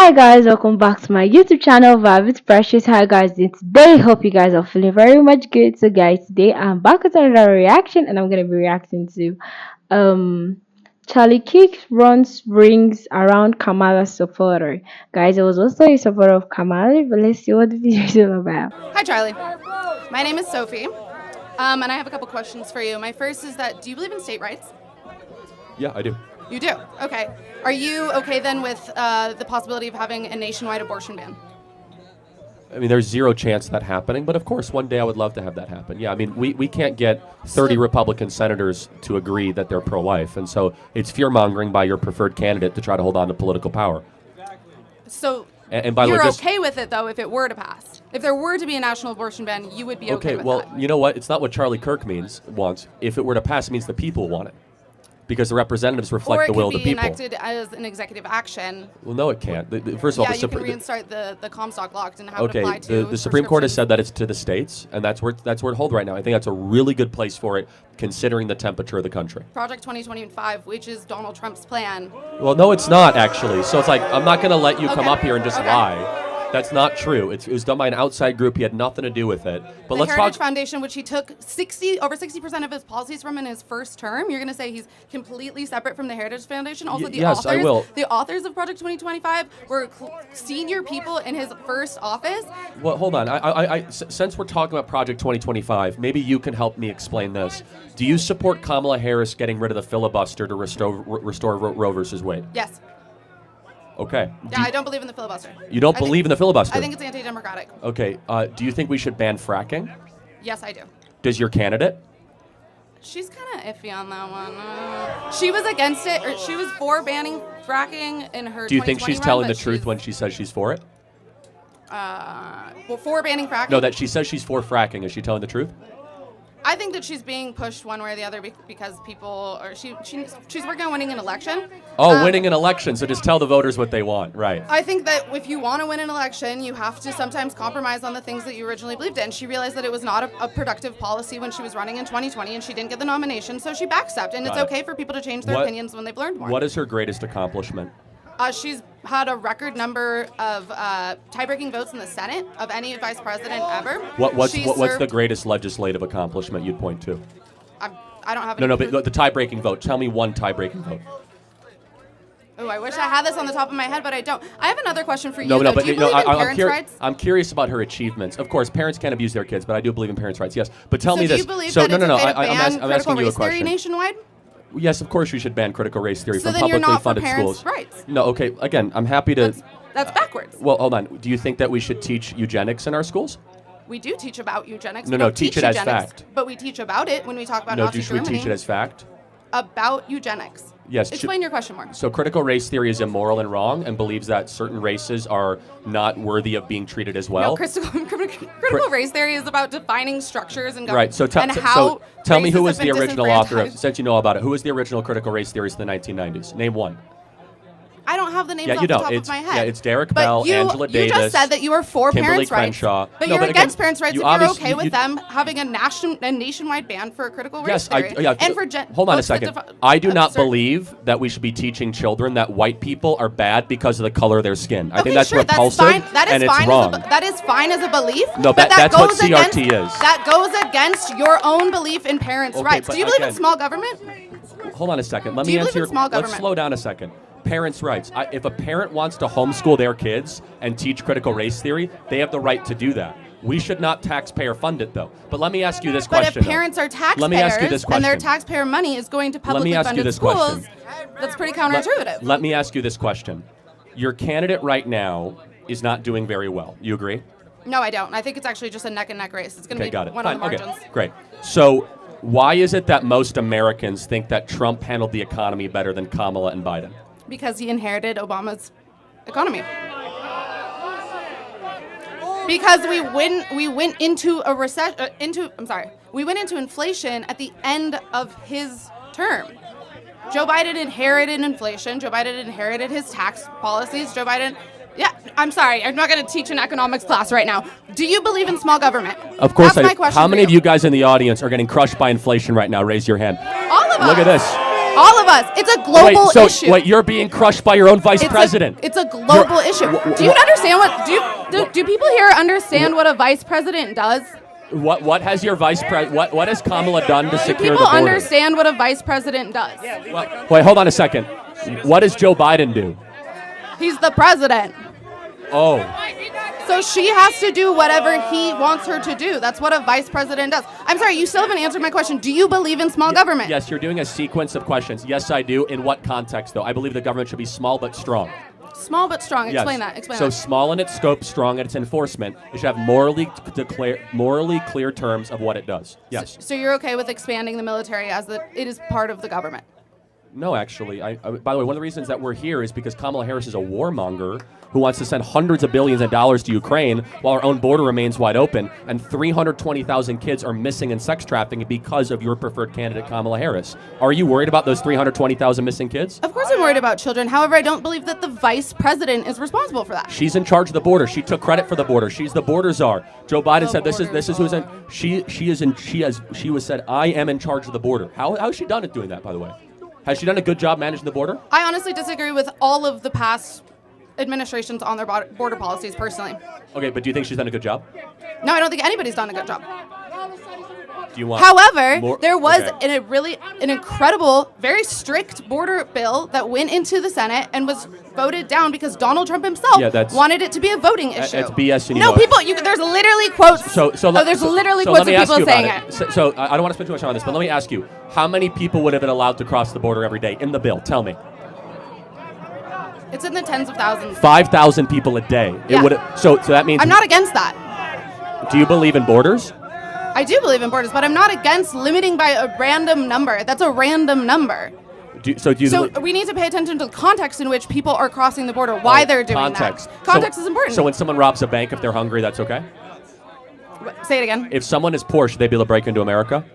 Hi guys, welcome back to my YouTube channel, Vibe with Precious. How you guys doing today? Hope you guys are feeling very much good. So guys, today I'm back with another reaction and I'm gonna be reacting to um Charlie Kirk runs rings around Kamala supporter. Guys, I was also a supporter of Kamala, but let's see what the video is all about. Hi, Charlie. My name is Sophie, and I have a couple questions for you. My first is that, do you believe in state rights? Yeah, I do. You do? Okay. Are you okay then with the possibility of having a nationwide abortion ban? I mean, there's zero chance of that happening, but of course, one day I would love to have that happen. Yeah, I mean, we can't get 30 Republican senators to agree that they're pro-life, and so it's fear-mongering by your preferred candidate to try to hold on to political power. So and by the way, you're okay with it, though, if it were to pass? If there were to be a national abortion ban, you would be okay with that? Well, you know what? It's not what Charlie Kirk wants. If it were to pass, it means the people want it. Because the representatives reflect the will of the people. Or it could be enacted as an executive action. Well, no, it can't. First of all, you can reinstate the Comstock Law and have it apply to the Supreme Court has said that it's to the states, and that's where it holds right now. I think that's a really good place for it, considering the temperature of the country. Project 2025, which is Donald Trump's plan. Well, no, it's not, actually. So it's like, I'm not going to let you come up here and just lie. That's not true. It was done by an outside group. He had nothing to do with it. But the Heritage Foundation, which he took over 60% of his policies from in his first term, you're going to say he's completely separate from the Heritage Foundation? Also, yes, I will. The authors of Project 2025 were senior people in his first office. Well, hold on. Since we're talking about Project 2025, maybe you can help me explain this. Do you support Kamala Harris getting rid of the filibuster to restore Roe versus Wade? Yes. Okay. Yeah, I don't believe in the filibuster. You don't believe in the filibuster? I think it's anti-democratic. Okay. Do you think we should ban fracking? Yes, I do. Does your candidate? She's kind of iffy on that one. She was against it, or she was for banning fracking in her. Do you think she's telling the truth when she says she's for it? Well, for banning fracking? No, that she says she's for fracking. Is she telling the truth? I think that she's being pushed one way or the other because people are she's working on winning an election. Oh, winning an election. So just tell the voters what they want, right? I think that if you want to win an election, you have to sometimes compromise on the things that you originally believed in. She realized that it was not a productive policy when she was running in 2020, and she didn't get the nomination, so she backstepped. And it's okay for people to change their opinions when they've learned more. What is her greatest accomplishment? She's had a record number of tie-breaking votes in the Senate of any vice president ever. What's the greatest legislative accomplishment you'd point to? I don't have any. No, but the tie-breaking vote. Tell me one tie-breaking vote. Oh, I wish I had this on the top of my head, but I don't. I have another question for you. Do you believe in parents' rights? I'm curious about her achievements. Of course, parents can't abuse their kids, but I do believe in parents' rights. Yes, but tell me this. Do you believe that it's okay to ban I'm asking you a critical race theory question. nationwide? Yes, of course we should ban critical race theory from then you're publicly not for funded parents' schools. rights. No, okay. Again, I'm happy to. That's backwards. Well, hold on. Do you think that we should teach eugenics in our schools? We do teach about eugenics. No, teach it as fact. But we teach about it when we talk about Nazi Germany. No, should we teach it as fact? About eugenics. Yes. Explain your question more. So critical race theory is immoral and wrong and believes that certain races are not worthy of being treated as well. No, critical race theory is about defining structures and right. So tell me who was the original author of, since you know about it, who was the original critical race theorist in the 1990s? Name one. I don't have the names off the top of my head. Yeah, it's Derek Bell, Angela Davis. You just said that you were for Kimberly parents' Crenshaw. rights. But you're against parents' rights if you're okay with them having a nationwide ban for critical race theory. Hold on a second. I do not believe that we should be teaching children that white people are bad because of the color of their skin. I think that's repulsive and it's wrong. That is fine as a belief. No, that's what CRT is. That goes against your own belief in parents' rights. Do you believe in small government? Hold on a second. Let me answer your question. Let's slow down a second. Parents' rights. If a parent wants to homeschool their kids and teach critical race theory, they have the right to do that. We should not taxpayer fund it, though. But let me ask you this question. But if parents are taxpayers and their taxpayer money is going to publicly funded schools, that's pretty counterintuitive. Let me ask you this question. Your candidate right now is not doing very well. You agree? No, I don't. I think it's actually just a neck-and-neck race. It's going to be one on the margins. Okay, great. So why is it that most Americans think that Trump handled the economy better than Kamala and Biden? Because he inherited Obama's economy. Because we went into a recession. We went into inflation at the end of his term. Joe Biden inherited inflation. Joe Biden inherited his tax policies. Joe Biden. Yeah, I'm sorry. I'm not going to teach an economics class right now. Do you believe in small government? Of course I do. My question How many of you guys in the audience are getting crushed by inflation right now? Raise your hand. All of us. Look at this. All of us. It's a global issue. Wait, you're being crushed by your own vice president. It's a global issue. Do you understand do people here understand what a vice president does? What has your vice president? What has Kamala done to secure the border? People understand what a vice president does. Wait, hold on a second. What does Joe Biden do? He's the president. Oh. So she has to do whatever he wants her to do. That's what a vice president does. I'm sorry, you still haven't answered my question. Do you believe in small government? Yes, you're doing a sequence of questions. Yes, I do. In what context, though? I believe the government should be small but strong. Small but strong. Explain Yes. that. Explain So that. small in its scope, strong in its enforcement. It should have morally clear terms of what it does. Yes. So you're okay with expanding the military as it is part of the government? No, actually. By the way, one of the reasons that we're here is because Kamala Harris is a warmonger who wants to send hundreds of billions of dollars to Ukraine while our own border remains wide open, and 320,000 kids are missing in sex trafficking because of your preferred candidate, Kamala Harris. Are you worried about those 320,000 missing kids? Of course I'm worried about children. However, I don't believe that the vice president is responsible for that. She's in charge of the border. She took credit for the border. She's the border czar. Joe Biden said this is who's in. She was said, I am in charge of the border. How has she done it doing that, by the way? Has she done a good job managing the border? I honestly disagree with all of the past administrations on their border policies personally. Okay, but do you think she's done a good job? No, I don't think anybody's done a good job. Do you want However, more? there was Okay. an incredible, very strict border bill that went into the Senate and was voted down because Donald Trump himself wanted it to be a voting issue. It's BS. And you No, know it. people. There's literally quotes. There's literally quotes let me of ask people you about saying it. So I don't want to spend too much time on this, but let me ask you: how many people would have been allowed to cross the border every day in the bill? Tell me. It's in the tens of thousands. 5,000 people a day. Yeah. It would. So that means. I'm not against that. Do you believe in borders? I do believe in borders, but I'm not against limiting by a random number. That's a random number. So we need to pay attention to the context in which people are crossing the border, why they're doing context. that. Context is important. So when someone robs a bank, if they're hungry, that's okay? Say it again. If someone is poor, should they be able to break into America?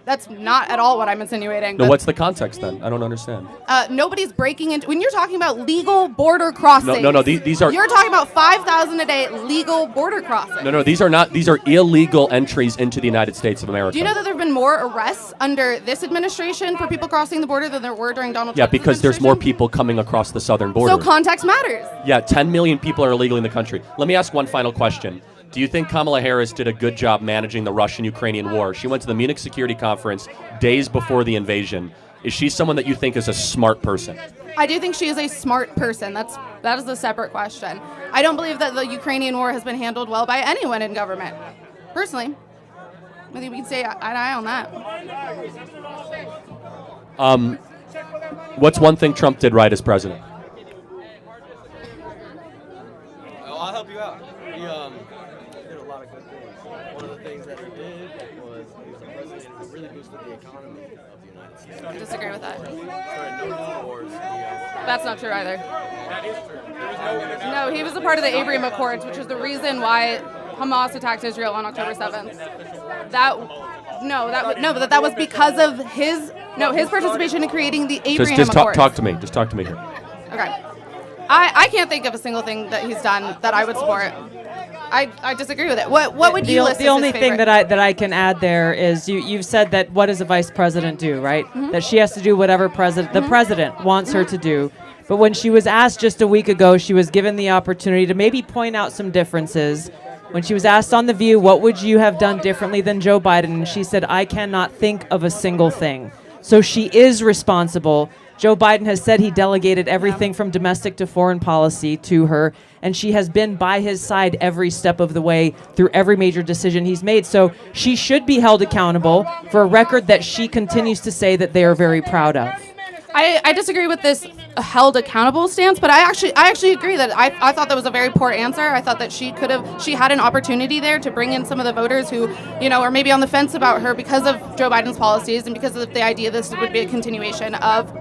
That's not at all what I'm insinuating. No, what's the context then? I don't understand. Nobody's breaking into. When you're talking about legal border crossings. No. These are. You're talking about 5,000 a day legal border crossings. No. These are not. These are illegal entries into the United States of America. Do you know that there have been more arrests under this administration for people crossing the border than there were during Donald Trump's Yeah, because there's more administration? people coming across the southern border. So context matters. Yeah, 10 million people are illegally in the country. Let me ask one final question. Do you think Kamala Harris did a good job managing the Russian-Ukrainian war? She went to the Munich Security Conference days before the invasion. Is she someone that you think is a smart person? I do think she is a smart person. That is a separate question. I don't believe that the Ukrainian war has been handled well by anyone in government. Personally, I think we can say eye to eye on that. What's one thing Trump did right as president? I'll help you out. He did a lot of good things. One of the things that he did was he was a president who really boosted the economy of the United States. I disagree with that. Started no wars. That's not true either. No, he was a part of the Abraham Accords, which is the reason why Hamas attacked Israel on October 7th. That was because of his participation in creating the Abraham Just Accords. talk to me. Just talk to me here. Okay. I can't think of a single thing that he's done that I would support. I disagree with it. What would you list as The his only thing favorite? that I can add there is you've said that what does a vice president do, right? That she has to do whatever the president wants her to do. But when she was asked just a week ago, she was given the opportunity to maybe point out some differences. When she was asked on The View, what would you have done differently than Joe Biden? And she said, I cannot think of a single thing. So she is responsible. Joe Biden has said he delegated everything from domestic to foreign policy to her, and she has been by his side every step of the way through every major decision he's made. So she should be held accountable for a record that she continues to say that they are very proud of. I disagree with this held accountable stance, but I actually agree that I thought that was a very poor answer. I thought that she had an opportunity there to bring in some of the voters who, are maybe on the fence about her because of Joe Biden's policies and because of the idea this would be a continuation of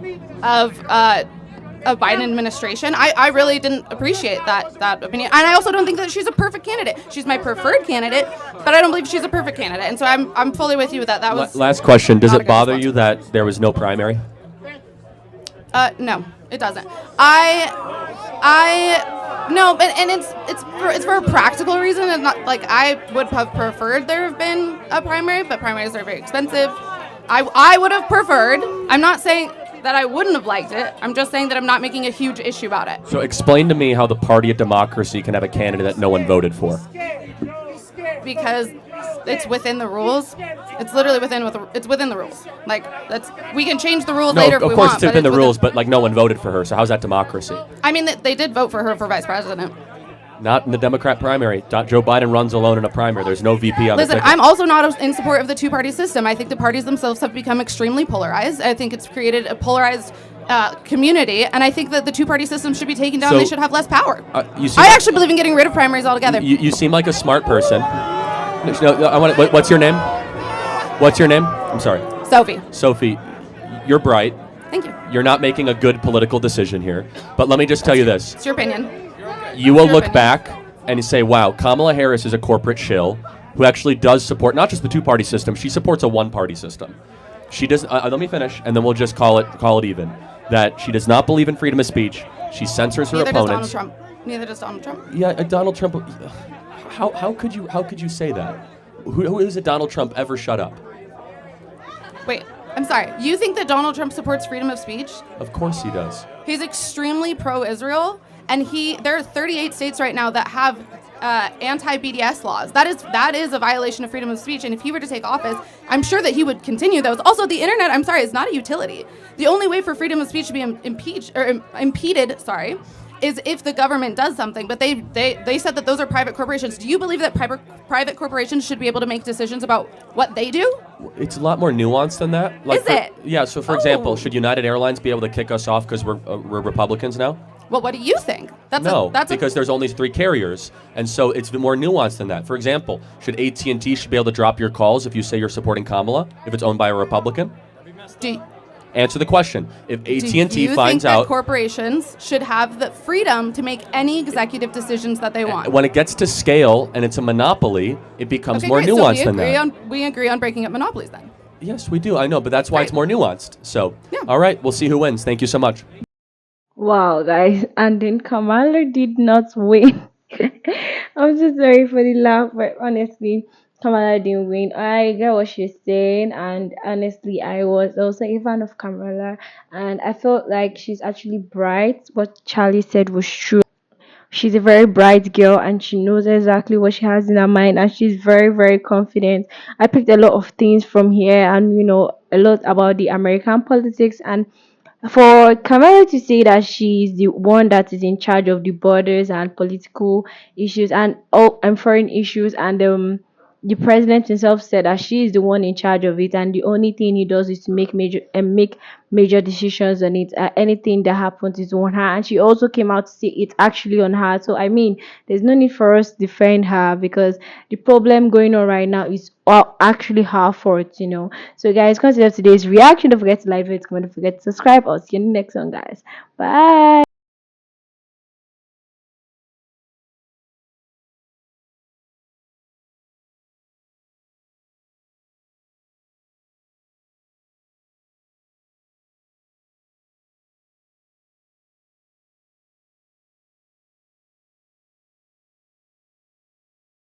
Biden administration. I really didn't appreciate that opinion. And I also don't think that she's a perfect candidate. She's my preferred candidate, but I don't believe she's a perfect candidate. And so I'm fully with you with that. That was Last question. Does not a it good bother response. you that there was no primary? No, it doesn't. No, and it's for a practical reason. And not like I would have preferred there have been a primary, but primaries are very expensive. I would have preferred. I'm not saying that I wouldn't have liked it. I'm just saying that I'm not making a huge issue about it. So explain to me how the party of democracy can have a candidate that no one voted for. Because it's within the rules. It's literally it's within the rules. Like we can change the rules No, later if of we course want. it's within the rules, but like no one voted for her. So how's that democracy? I mean, they did vote for her for vice president. Not in the Democrat primary. Joe Biden runs alone in a primary. There's no VP on the Listen, ticket. I'm also not in support of the two-party system. I think the parties themselves have become extremely polarized. I think it's created a polarized community, and I think that the two-party system should be taken down. So, They should have less power. You seem I like- actually believe in getting rid of primaries altogether. You seem like a smart person. What's your name? What's your name? I'm sorry. Sophie, Sophie, you're bright. thank you. You're not making a good political decision here. But let me just tell you this. It's your opinion. You will Your look opinion. back and say, wow, Kamala Harris is a corporate shill who actually does support not just the two-party system, she supports a one-party system. She does. Let me finish, and then we'll just call it even. That she does not believe in freedom of speech. She censors her Neither does Donald opponents. Trump. Neither does Donald Trump. Yeah, Donald Trump. How could you say that? Who is it? Donald Trump ever shut up? Wait, I'm sorry. You think that Donald Trump supports freedom of speech? Of course he does. He's extremely pro-Israel, and there are 38 states right now that have anti-BDS laws. That is a violation of freedom of speech, and if he were to take office, I'm sure that he would continue those. Also, the internet, I'm sorry, is not a utility. The only way for freedom of speech to be impeded, is if the government does something. But they said that those are private corporations. Do you believe that private corporations should be able to make decisions about what they do? It's a lot more nuanced than that. Is it? Yeah. So, for Oh. example, should United Airlines be able to kick us off because we're Republicans now? Well, what do you think? Because there's only 3 carriers, and so it's more nuanced than that. For example, should AT&T should be able to drop your calls if you say you're supporting Kamala if it's owned by a Republican? Answer the question. If AT&T do you finds think out that corporations should have the freedom to make any executive decisions that they want? when it gets to scale and it's a monopoly, it becomes Okay, more great. nuanced So than that. we agree on breaking up monopolies then. Yes, we do. I know, but that's why Great. it's more nuanced. So, Yeah. all right, we'll see who wins. Thank you so much. Wow, guys, and then Kamala did not win. I'm so sorry for the laugh, but honestly, Kamala didn't win. I get what she's saying, and honestly, I was also a fan of Kamala, and I felt like she's actually bright. What Charlie said was true. She's a very bright girl, and she knows exactly what she has in her mind, and she's very, very confident. I picked a lot of things from here, and a lot about the American politics. And for Kamala to say that she's the one that is in charge of the borders and political issues and foreign issues, and the president himself said that she is the one in charge of it, and the only thing he does is to make major decisions on it. Anything that happens is on her, and she also came out to say it's actually on her. So I mean, there's no need for us to defend her, because the problem going on right now is actually her fault. So guys, consider today's reaction. Don't forget to like it, comment, don't forget to subscribe. I'll see you in the next one, guys. Bye.